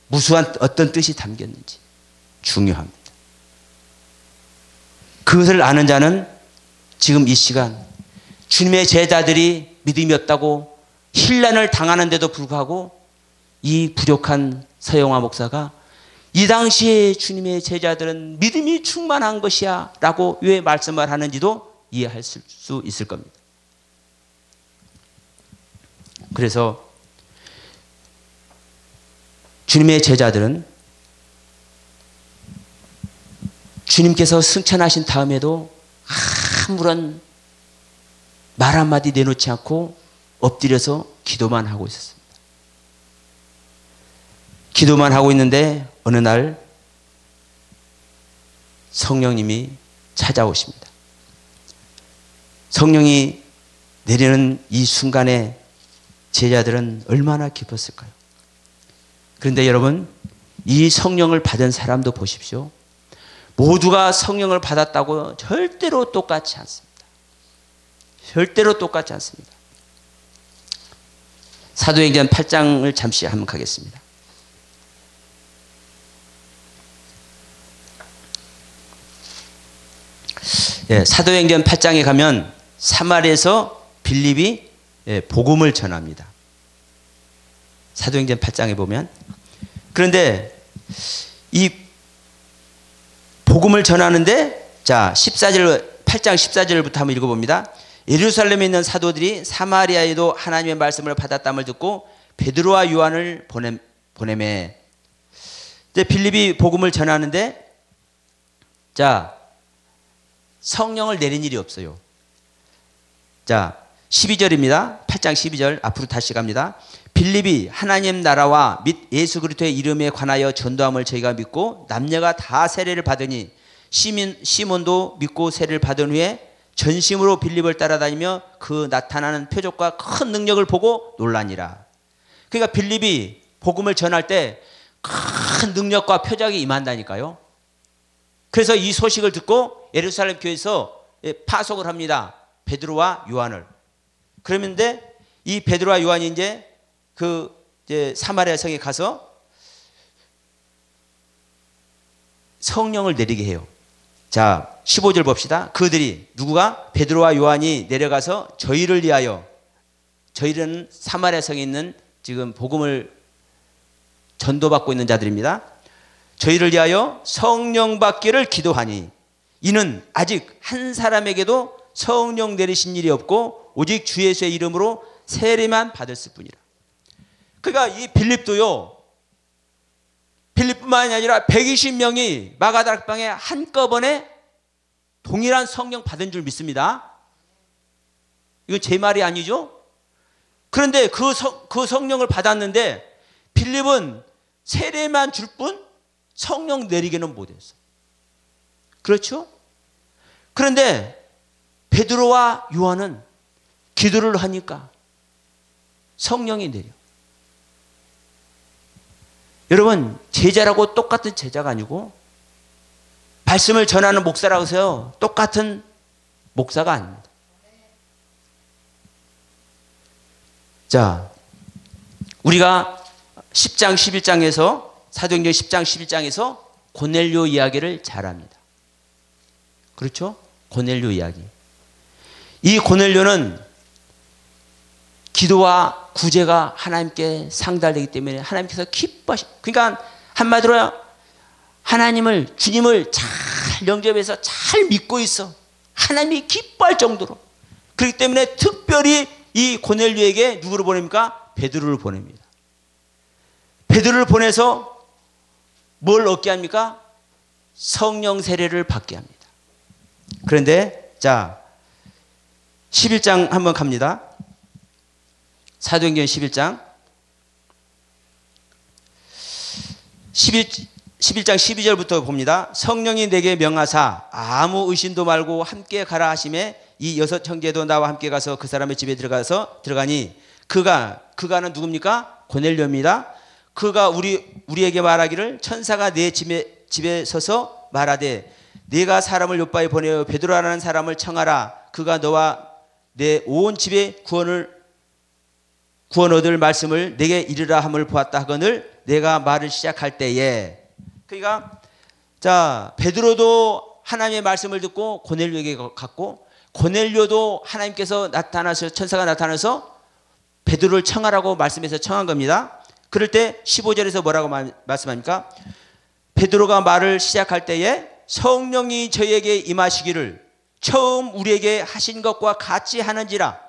무수한 어떤 뜻이 담겼는지 중요합니다. 그것을 아는 자는 지금 이 시간 주님의 제자들이 믿음이 없다고 힐난을 당하는데도 불구하고 이 부족한 서영화 목사가 이 당시에 주님의 제자들은 믿음이 충만한 것이야 라고 왜 말씀을 하는지도 이해할 수 있을 겁니다. 그래서 주님의 제자들은 주님께서 승천하신 다음에도 아무런 말 한마디 내놓지 않고 엎드려서 기도만 하고 있었습니다. 기도만 하고 있는데 어느 날 성령님이 찾아오십니다. 성령이 내리는 이 순간에 제자들은 얼마나 기뻤을까요? 그런데 여러분 이 성령을 받은 사람도 보십시오. 모두가 성령을 받았다고 절대로 똑같지 않습니다. 절대로 똑같지 않습니다. 사도행전 8장을 잠시 한번 가겠습니다. 예, 사도행전 8장에 가면 사마리아에서 빌립이 복음을 전합니다. 사도행전 8장에 보면. 그런데 이 복음을 전하는데 자 14절 8장 14절부터 한번 읽어봅니다. 예루살렘에 있는 사도들이 사마리아에도 하나님의 말씀을 받았담을 듣고 베드로와 요한을 보내매. 이제 빌립이 복음을 전하는데 자 성령을 내린 일이 없어요. 자 12절입니다. 8장 12절 앞으로 다시 갑니다. 빌립이 하나님 나라와 및 예수 그리스도의 이름에 관하여 전도함을 저희가 믿고 남녀가 다 세례를 받으니 시몬도 믿고 세례를 받은 후에 전심으로 빌립을 따라다니며 그 나타나는 표적과 큰 능력을 보고 놀라니라. 그러니까 빌립이 복음을 전할 때 큰 능력과 표적이 임한다니까요. 그래서 이 소식을 듣고 예루살렘 교회에서 파송을 합니다. 베드로와 요한을. 그러는데 이 베드로와 요한이 이제 사마리아 성에 가서 성령을 내리게 해요. 자, 15절 봅시다. 그들이 누구가? 베드로와 요한이 내려가서 저희를 위하여, 저희는 사마리아 성에 있는 지금 복음을 전도받고 있는 자들입니다. 저희를 위하여 성령 받기를 기도하니 이는 아직 한 사람에게도 성령 내리신 일이 없고 오직 주 예수의 이름으로 세례만 받았을 뿐이라. 그러니까 이 빌립도요, 빌립뿐만이 아니라 120명이 마가다락방에 한꺼번에 동일한 성령 받은 줄 믿습니다. 이건 제 말이 아니죠. 그런데 그 성령을 받았는데 빌립은 세례만 줄 뿐 성령 내리게는 못했어. 그렇죠? 그런데 베드로와 요한은 기도를 하니까 성령이 내려. 여러분, 제자라고 똑같은 제자가 아니고 말씀을 전하는 목사라고 해서 똑같은 목사가 아닙니다. 자, 우리가 10장 11장에서 사도행전 10장 11장에서 고넬료 이야기를 잘 합니다. 그렇죠? 고넬료 이야기. 이 고넬료는 기도와 구제가 하나님께 상달되기 때문에 하나님께서 기뻐하시. 그러니까 한마디로 하나님을, 주님을 잘 영접해서 잘 믿고 있어. 하나님이 기뻐할 정도로. 그렇기 때문에 특별히 이 고넬료에게 누구를 보냅니까? 베드로를 보냅니다. 베드로를 보내서 뭘 얻게 합니까? 성령 세례를 받게 합니다. 그런데 자 11장 한번 갑니다. 사도행전 11장 11장 12절부터 봅니다. 성령이 내게 명하사 아무 의심도 말고 함께 가라 하심에 이 6 형제도 나와 함께 가서 그 사람의 집에 들어가니 그가는 누굽니까? 고넬료입니다. 그가 우리에게 말하기를 천사가 내 집에 서서 말하되 네가 사람을 요바에 보내어 베드로라는 사람을 청하라. 그가 너와 내 온 집에 구원 얻을 말씀을 내게 이르라 함을 보았다 하거늘 내가 말을 시작할 때에. 그러니까 자 베드로도 하나님의 말씀을 듣고 고넬료에게 갔고 고넬료도 하나님께서 나타나서 천사가 나타나서 베드로를 청하라고 말씀해서 청한 겁니다. 그럴 때 15절에서 뭐라고 말씀합니까? 베드로가 말을 시작할 때에 성령이 저에게 임하시기를 처음 우리에게 하신 것과 같이 하는지라.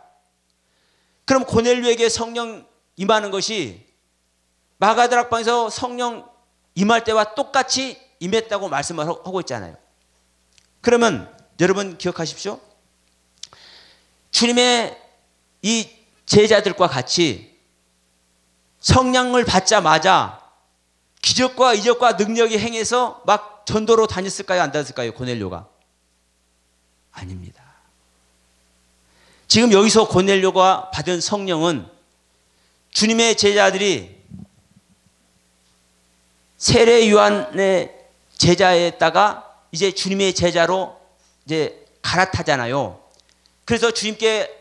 그럼 고넬료에게 성령 임하는 것이 마가다락방에서 성령 임할 때와 똑같이 임했다고 말씀을 하고 있잖아요. 그러면 여러분 기억하십시오. 주님의 이 제자들과 같이 성령을 받자마자 기적과 이적과 능력이 행해서 막 전도로 다녔을까요? 안 다녔을까요? 고넬료가? 아닙니다. 지금 여기서 고넬료가 받은 성령은 주님의 제자들이 세례 요한의 제자에다가 이제 주님의 제자로 이제 갈아타잖아요. 그래서 주님께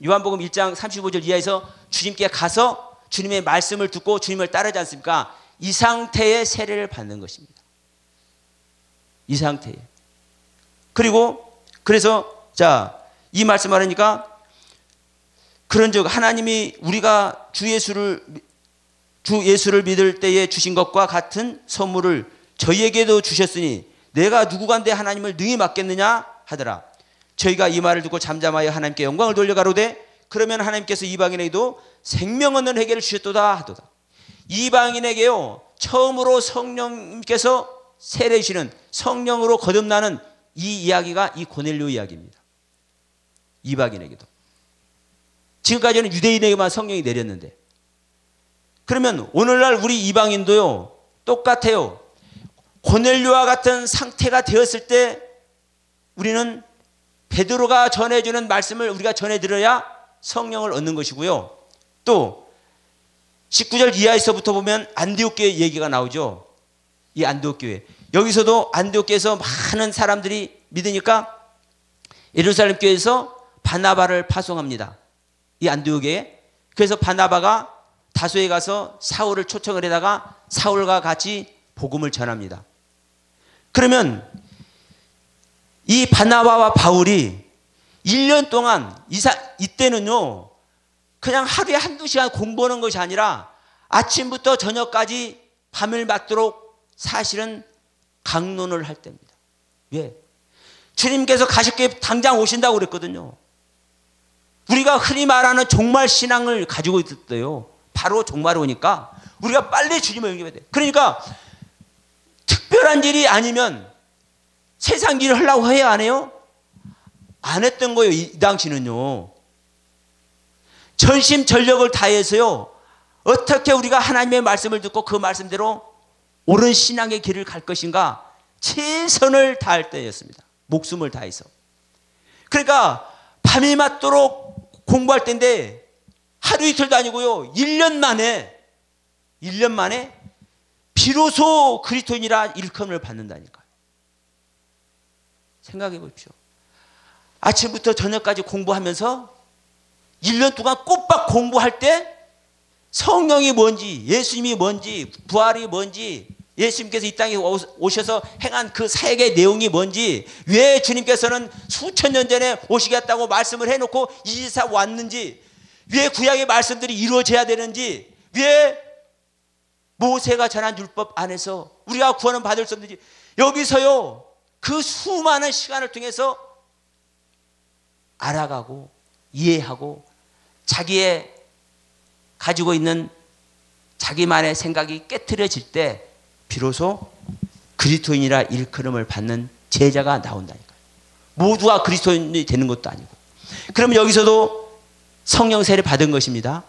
요한복음 1장 35절 이하에서 주님께 가서 주님의 말씀을 듣고 주님을 따르지 않습니까? 이 상태의 세례를 받는 것입니다. 이 상태에. 그래서 자, 이 말씀을 하니까 그런즉 하나님이 우리가 주 예수를 주 예수를 믿을 때에 주신 것과 같은 선물을 저희에게도 주셨으니 내가 누구간데 하나님을 능히 맡겠느냐 하더라. 저희가 이 말을 듣고 잠잠하여 하나님께 영광을 돌려 가로되 그러면 하나님께서 이방인에게도 생명 얻는 회개를 주셨도다 하도다. 이방인에게요 처음으로 성령님께서 세례시는 성령으로 거듭나는 이 이야기가 이 고넬료 이야기입니다. 이방인에게도. 지금까지는 유대인에게만 성령이 내렸는데, 그러면 오늘날 우리 이방인도요 똑같아요. 고넬료와 같은 상태가 되었을 때 우리는 베드로가 전해주는 말씀을 우리가 전해들어야 성령을 얻는 것이고요. 또 19절 이하에서부터 보면 안디옥 교회 얘기가 나오죠. 이 안디옥 교회. 여기서도 안디옥 교회에서 많은 사람들이 믿으니까 예루살렘 교회에서 바나바를 파송합니다. 이 안디옥에. 그래서 바나바가 다소에 가서 사울을 초청을 해다가 사울과 같이 복음을 전합니다. 그러면 이 바나바와 바울이 1년 동안 이때는요 그냥 하루에 한두 시간 공부하는 것이 아니라 아침부터 저녁까지 밤을 맞도록 사실은 강론을 할 때입니다. 왜? 주님께서 가십게 당장 오신다고 그랬거든요. 우리가 흔히 말하는 종말 신앙을 가지고 있었대요. 바로 종말이 오니까 우리가 빨리 주님을 영접해야 돼. 그러니까 특별한 일이 아니면 세상 일을 하려고 해야 안 해요? 안 했던 거예요. 이 당시는요. 전심전력을 다해서요. 어떻게 우리가 하나님의 말씀을 듣고 그 말씀대로 옳은 신앙의 길을 갈 것인가 최선을 다할 때였습니다. 목숨을 다해서. 그러니까 밤이 맞도록 공부할 때인데 하루 이틀도 아니고요. 1년 만에 비로소 그리스도인이라 일컬음을 받는다니까요. 생각해 보십시오. 아침부터 저녁까지 공부하면서 1년 동안 꼬박 공부할 때 성령이 뭔지, 예수님이 뭔지, 부활이 뭔지, 예수님께서 이 땅에 오셔서 행한 그 사역의 내용이 뭔지, 왜 주님께서는 수천 년 전에 오시겠다고 말씀을 해놓고 이 지사 왔는지, 왜 구약의 말씀들이 이루어져야 되는지, 왜 모세가 전한 율법 안에서 우리가 구원을 받을 수 없는지, 여기서요 그 수많은 시간을 통해서 알아가고 이해하고 자기의 가지고 있는 자기만의 생각이 깨트려질 때 비로소 그리스도인이라 일컬음을 받는 제자가 나온다니까요. 모두가 그리스도인이 되는 것도 아니고. 그러면 여기서도 성령 세례 받은 것입니다.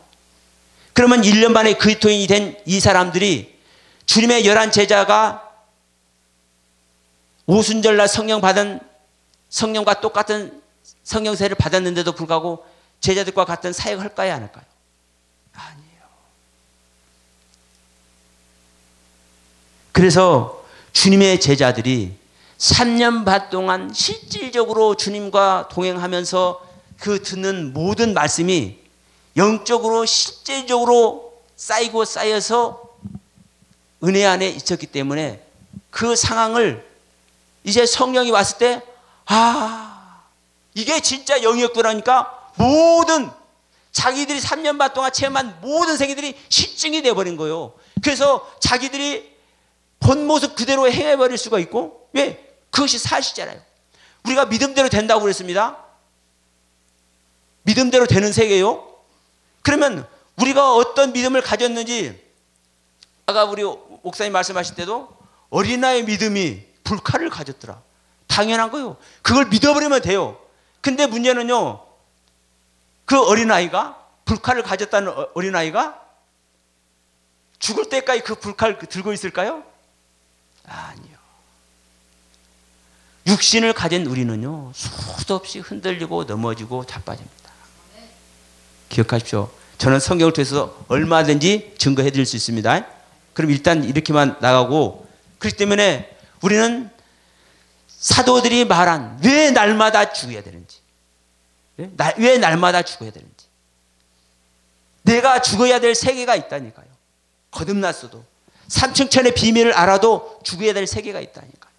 그러면 1년 만에 그리스도인이 된 이 사람들이 주님의 11 제자가 오순절날 성령 받은 성령과 똑같은 성령 세례를 받았는데도 불구하고 제자들과 같은 사역을 할까요, 안 할까요? 아니에요. 그래서 주님의 제자들이 3년 반 동안 실질적으로 주님과 동행하면서 그 듣는 모든 말씀이 영적으로 실질적으로 쌓이고 쌓여서 은혜 안에 있었기 때문에 그 상황을 이제 성령이 왔을 때 이게 진짜 영이었구나니까 모든 자기들이 3년 반 동안 체험한 모든 생애들이 실증이 돼버린 거예요. 그래서 자기들이 본 모습 그대로 행해버릴 수가 있고, 왜? 그것이 사실이잖아요. 우리가 믿음대로 된다고 그랬습니다. 믿음대로 되는 세계요. 그러면 우리가 어떤 믿음을 가졌는지, 아까 우리 목사님 말씀하실 때도 어린아이의 믿음이 불칼을 가졌더라. 당연한 거예요. 그걸 믿어버리면 돼요. 근데 문제는요, 그 어린아이가, 불칼을 가졌다는 어린아이가 죽을 때까지 그 불칼 들고 있을까요? 아니요. 육신을 가진 우리는요, 수도 없이 흔들리고 넘어지고 자빠집니다. 기억하십시오. 저는 성경을 통해서 얼마든지 증거해 드릴 수 있습니다. 그럼 일단 이렇게만 나가고, 그렇기 때문에 우리는 사도들이 말한 왜 날마다 죽어야 되는지, 왜 날마다 죽어야 되는지, 내가 죽어야 될 세계가 있다니까요. 거듭났어도 삼층천의 비밀을 알아도 죽어야 될 세계가 있다니까요.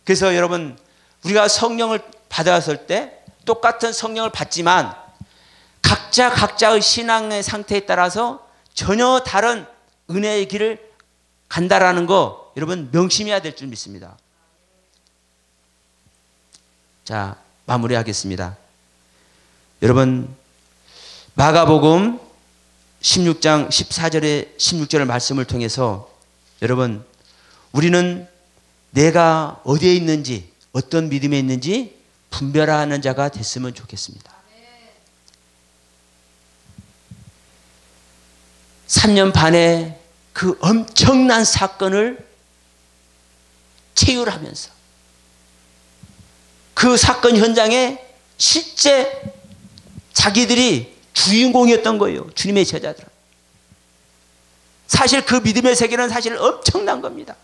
그래서 여러분, 우리가 성령을 받았을 때 똑같은 성령을 받지만 각자의 신앙의 상태에 따라서 전혀 다른 은혜의 길을 간다라는 거 여러분 명심해야 될 줄 믿습니다. 자, 마무리하겠습니다. 여러분, 마가복음 16장 14절에 16절의 말씀을 통해서 여러분, 우리는 내가 어디에 있는지, 어떤 믿음에 있는지 분별하는 자가 됐으면 좋겠습니다. 3년 반의 그 엄청난 사건을 체휼하면서 그 사건 현장에 실제 자기들이 주인공이었던 거예요. 주님의 제자들. 사실 그 믿음의 세계는 사실 엄청난 겁니다.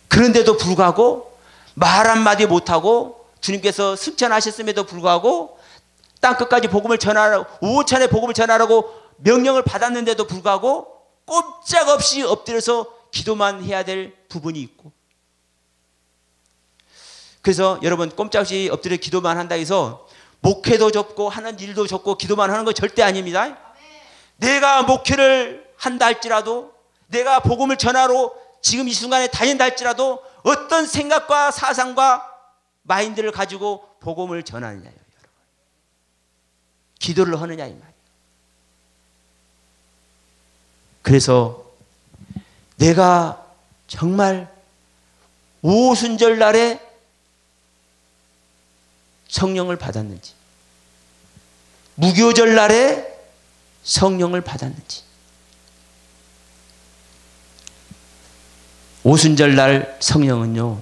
그런데도 불구하고 말 한마디 못하고 주님께서 승천하셨음에도 불구하고 땅끝까지 복음을 전하라고, 오천에 복음을 전하라고 명령을 받았는데도 불구하고 꼼짝없이 엎드려서 기도만 해야 될 부분이 있고, 그래서 여러분 꼼짝없이 엎드려 기도만 한다 해서 목회도 접고 하는 일도 접고 기도만 하는 거 절대 아닙니다. 내가 목회를 한다 할지라도, 내가 복음을 전하러 지금 이 순간에 다닌다 할지라도 어떤 생각과 사상과 마인드를 가지고 복음을 전하느냐요, 여러분. 기도를 하느냐 이 말이에요. 그래서 내가 정말 오순절 날에 성령을 받았는지, 무교절 날에 성령을 받았는지, 오순절 날 성령은요,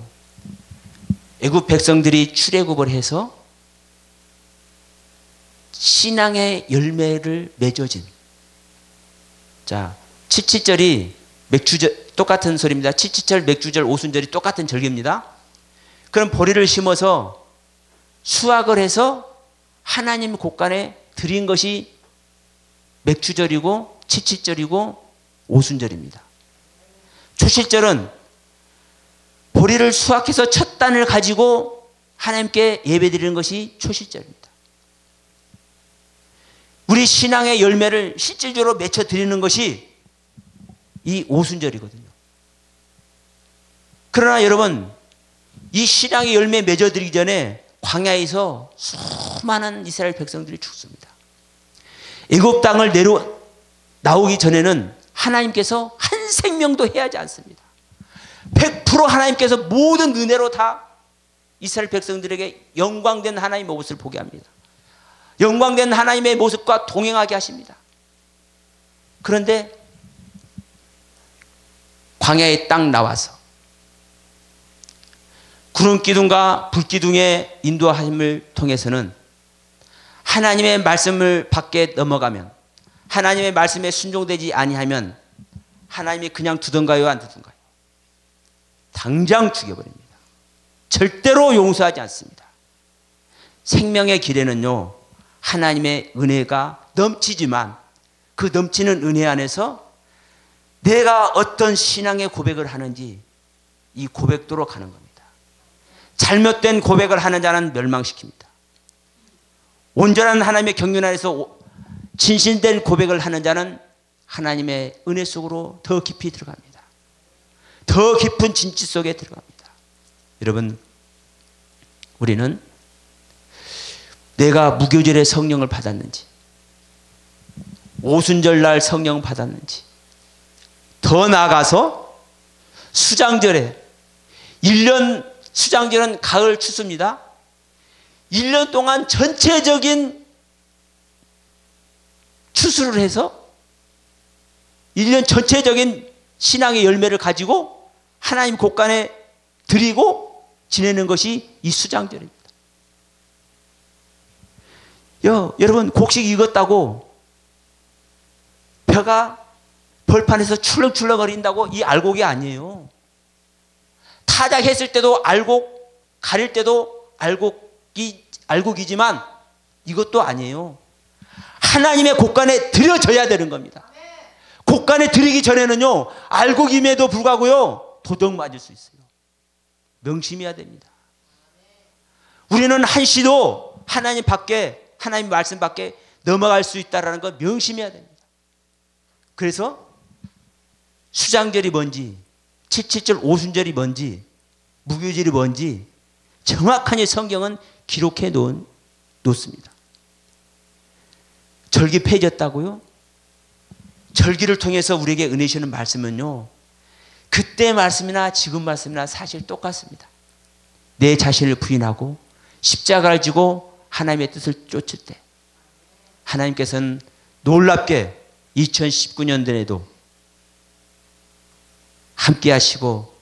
애굽 백성들이 출애굽을 해서 신앙의 열매를 맺어진, 자, 칠칠절이 맥주절 똑같은 소리입니다. 칠칠절, 맥주절, 오순절이 똑같은 절기입니다. 그럼 보리를 심어서 수확을 해서 하나님 곳간에 드린 것이 맥주절이고 칠칠절이고 오순절입니다. 초실절은 보리를 수확해서 첫 단을 가지고 하나님께 예배드리는 것이 초실절입니다. 우리 신앙의 열매를 실질적으로 맺혀 드리는 것이 이 오순절이거든요. 그러나 여러분, 이 신앙의 열매 맺어 드리기 전에 광야에서 수많은 이스라엘 백성들이 죽습니다. 애굽 땅을 나오기 전에는 하나님께서 한 생명도 해하지 않습니다. 100% 하나님께서 모든 은혜로 다 이스라엘 백성들에게 영광된 하나님의 모습을 보게 합니다. 영광된 하나님의 모습과 동행하게 하십니다. 그런데 광야에 딱 나와서 구름기둥과 불기둥의 인도하심을 통해서는 하나님의 말씀을 밖에 넘어가면, 하나님의 말씀에 순종되지 아니하면 하나님이 그냥 두던가요, 안 두던가요? 당장 죽여버립니다. 절대로 용서하지 않습니다. 생명의 길에는요, 하나님의 은혜가 넘치지만 그 넘치는 은혜 안에서 내가 어떤 신앙의 고백을 하는지 이 고백도로 가는 겁니다. 잘못된 고백을 하는 자는 멸망시킵니다. 온전한 하나님의 경륜 안에서 진실된 고백을 하는 자는 하나님의 은혜 속으로 더 깊이 들어갑니다. 더 깊은 진치 속에 들어갑니다. 여러분, 우리는 내가 무교절에 성령을 받았는지, 오순절 날 성령 받았는지, 더 나아가서 수장절에, 1년, 수장절은 가을 추수입니다. 1년 동안 전체적인 추수를 해서 1년 전체적인 신앙의 열매를 가지고 하나님 곳간에 드리고 지내는 것이 이 수장절입니다. 여러분, 곡식 익었다고 벼가 벌판에서 출렁출렁거린다고 이 알곡이 아니에요. 타작했을 때도 알곡, 가릴 때도 알곡이지만 이것도 아니에요. 하나님의 곳간에 드려져야 되는 겁니다. 곳간에 드리기 전에는요, 알곡임에도 불구하고요, 도덕 맞을 수 있어요. 명심해야 됩니다. 우리는 한시도 하나님 밖에, 하나님 말씀 밖에 넘어갈 수 있다는 걸 명심해야 됩니다. 그래서 수장절이 뭔지, 칠칠절 오순절이 뭔지, 무교절이 뭔지 정확하게 성경은 기록해 놓습니다. 절기 폐해졌다고요? 절기를 통해서 우리에게 은혜 주시는 말씀은요, 그때 말씀이나 지금 말씀이나 사실 똑같습니다. 내 자신을 부인하고 십자가를 지고 하나님의 뜻을 쫓을 때 하나님께서는 놀랍게 2019년도에도 함께 하시고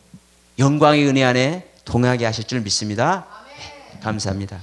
영광의 은혜 안에 동행하게 하실 줄 믿습니다. 감사합니다.